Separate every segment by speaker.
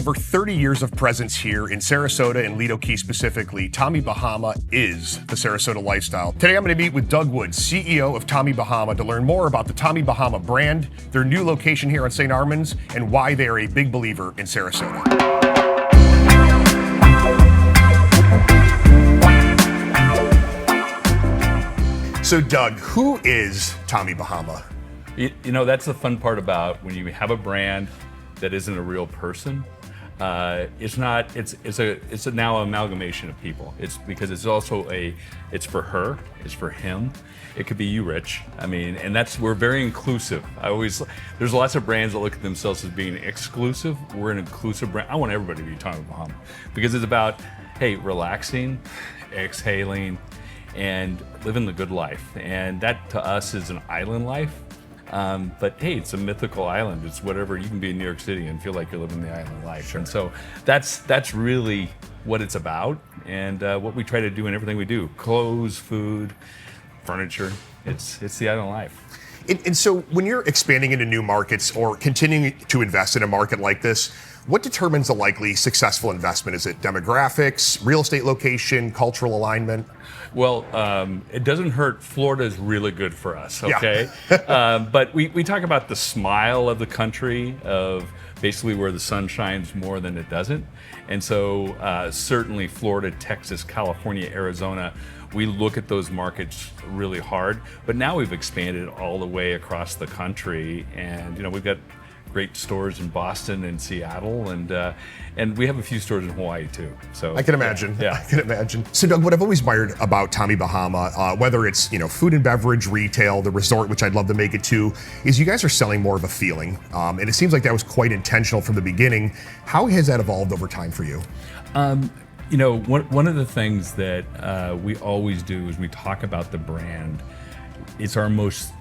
Speaker 1: over 30 years of presence here in Sarasota and Lido Key specifically, Tommy Bahama is the Sarasota lifestyle. Today I'm going to meet with Doug Wood, CEO of Tommy Bahama, to learn more about the Tommy Bahama brand, their new location here on St. Armands, and why they are a big believer in Sarasota. So Doug, who is Tommy Bahama?
Speaker 2: You know, that's the fun part about when you have a brand that isn't a real person. It's a now amalgamation of people. It's because it's also it's for her, it's for him. It could be you, Rich. I mean, and we're very inclusive. There's lots of brands that look at themselves as being exclusive. We're an inclusive brand. I want everybody to be Tommy Bahama because it's about, hey, relaxing, exhaling, and living the good life. And that to us is an island life. But hey, it's a mythical island. It's whatever, you can be in New York City and feel like you're living the island life. Sure. And so that's really what it's about, and what we try to do in everything we do. Clothes, food, furniture, it's the island life.
Speaker 1: And so when you're expanding into new markets or continuing to invest in a market like this, what determines a likely successful investment? Is it demographics, real estate location, cultural alignment?
Speaker 2: Well, it doesn't hurt. Florida is really good for us, okay? Yeah. But we talk about the smile of the country, of basically where the sun shines more than it doesn't. And so certainly Florida, Texas, California, Arizona, we look at those markets really hard. But now we've expanded all the way across the country, and we've got great stores in Boston and Seattle, and we have a few stores in Hawaii too. So
Speaker 1: I can imagine.
Speaker 2: Yeah.
Speaker 1: I can imagine. So Doug, what I've always admired about Tommy Bahama, whether it's food and beverage, retail, the resort, which I'd love to make it to, is you guys are selling more of a feeling, and it seems like that was quite intentional from the beginning. How has that evolved over time for you?
Speaker 2: One of the things that we always do is we talk about the brand. It's our most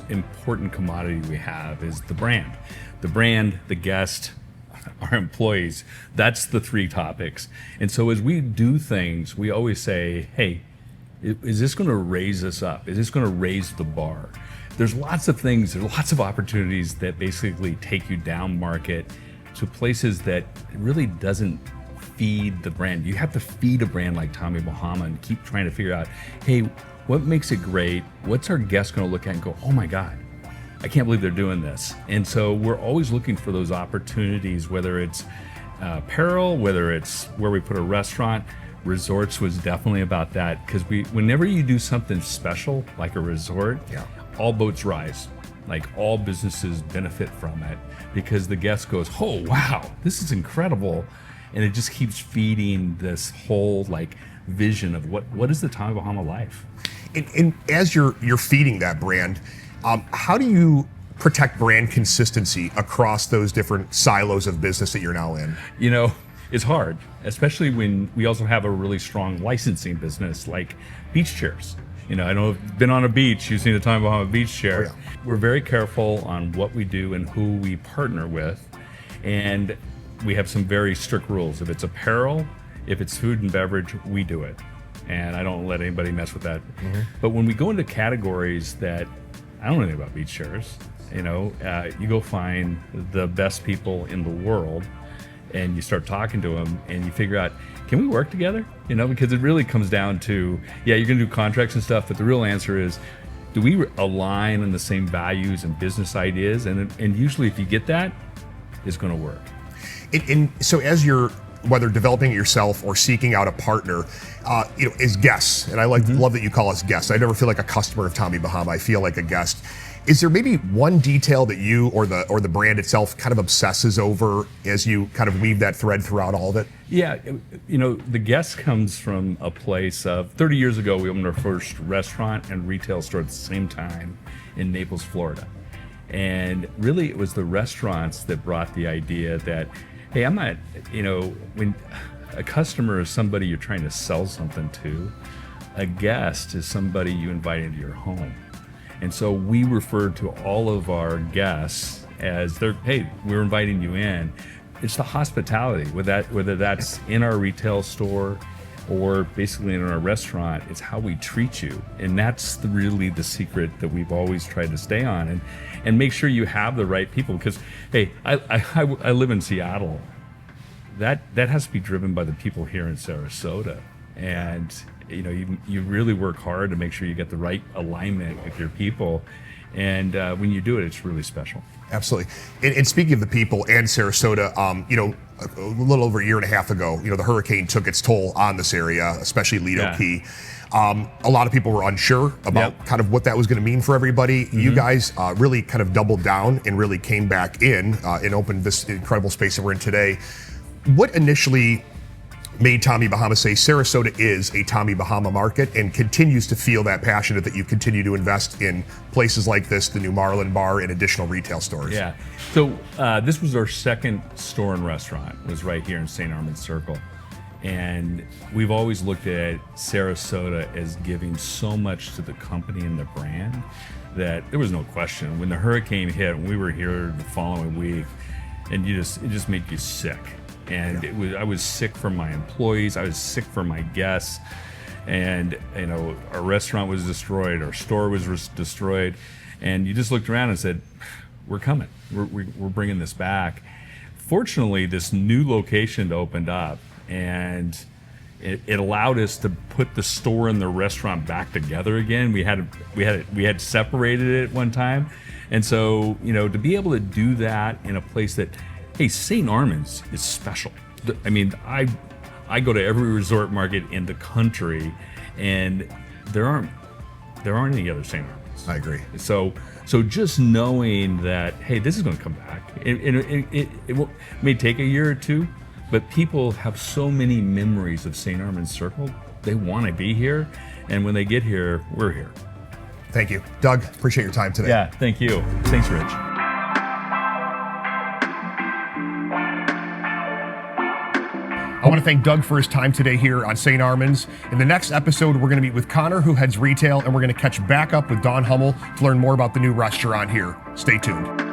Speaker 2: important commodity we have is the brand. The brand, the guest, our employees. That's the three topics. And so as we do things, we always say, hey, is this going to raise us up? Is this going to raise the bar? There's lots of things, there's lots of opportunities that basically take you down market to places that really doesn't feed the brand. You have to feed a brand like Tommy Bahama and keep trying to figure out, hey, what makes it great? What's our guest going to look at and go, oh my God, I can't believe they're doing this. And so we're always looking for those opportunities, whether it's apparel, whether it's where we put a restaurant. Resorts was definitely about that, because whenever you do something special like a resort, all boats rise. Like all businesses benefit from it because the guest goes, oh wow, this is incredible. And it just keeps feeding this whole vision of what is the Tommy Bahama life.
Speaker 1: And as you're feeding that brand, how do you protect brand consistency across those different silos of business that you're now in?
Speaker 2: It's hard, especially when we also have a really strong licensing business like beach chairs. I know if you've been on a beach, you've seen a Tommy Bahama beach chair. Oh, yeah. We're very careful on what we do and who we partner with. And we have some very strict rules. If it's apparel, if it's food and beverage, we do it. And I don't let anybody mess with that. Mm-hmm. But when we go into categories that I don't know anything about beach chairs, you go find the best people in the world and you start talking to them and you figure out, can we work together? Because it really comes down to, you're gonna do contracts and stuff, but the real answer is, do we align on the same values and business ideas? And usually if you get that, it's gonna work.
Speaker 1: And so as you're, whether developing it yourself or seeking out a partner, as guests, and I love that you call us guests. I never feel like a customer of Tommy Bahama. I feel like a guest. Is there maybe one detail that you or the brand itself kind of obsesses over as you kind of weave that thread throughout all of it?
Speaker 2: Yeah, the guest comes from a place of 30 years ago, we opened our first restaurant and retail store at the same time in Naples, Florida. And really it was the restaurants that brought the idea that, hey, I'm not, when a customer is somebody you're trying to sell something to, a guest is somebody you invite into your home. And so we refer to all of our guests as hey, we're inviting you in. It's the hospitality, whether that's in our retail store or basically in our restaurant, it's how we treat you. And that's really the secret that we've always tried to stay on and make sure you have the right people. Because, hey, I live in Seattle, that has to be driven by the people here in Sarasota. And you really work hard to make sure you get the right alignment with your people. And when you do it, it's really special.
Speaker 1: Absolutely. And speaking of the people and Sarasota, a little over a year and a half ago, the hurricane took its toll on this area, especially Lido Key. A lot of people were unsure about kind of what that was going to mean for everybody. Mm-hmm. You guys really kind of doubled down and really came back in and opened this incredible space that we're in today. What initially made Tommy Bahama say Sarasota is a Tommy Bahama market and continues to feel that passionate that you continue to invest in places like this, the new Marlin Bar, and additional retail stores?
Speaker 2: Yeah. So this was our second store and restaurant, was right here in St. Armands Circle. And we've always looked at Sarasota as giving so much to the company and the brand that there was no question. When the hurricane hit, we were here the following week, and it just made you sick. And I was sick for my employees, I was sick for my guests, and our restaurant was destroyed, our store was destroyed, and you just looked around and said, we're coming, we're bringing this back. Fortunately, this new location opened up, and it allowed us to put the store and the restaurant back together again. We had separated it at one time, and so to be able to do that in a place that, hey, St. Armands is special. I mean, I go to every resort market in the country, and there aren't any other St. Armands.
Speaker 1: I agree.
Speaker 2: So just knowing that, hey, this is going to come back. It may take a year or two, but people have so many memories of St. Armands Circle. They want to be here, and when they get here, we're here.
Speaker 1: Thank you. Doug, appreciate your time today.
Speaker 2: Yeah, thank you. Thanks, Rich.
Speaker 1: I want to thank Doug for his time today here on St. Armands. In the next episode, we're going to meet with Connor, who heads retail, and we're going to catch back up with Don Hummel to learn more about the new restaurant here. Stay tuned.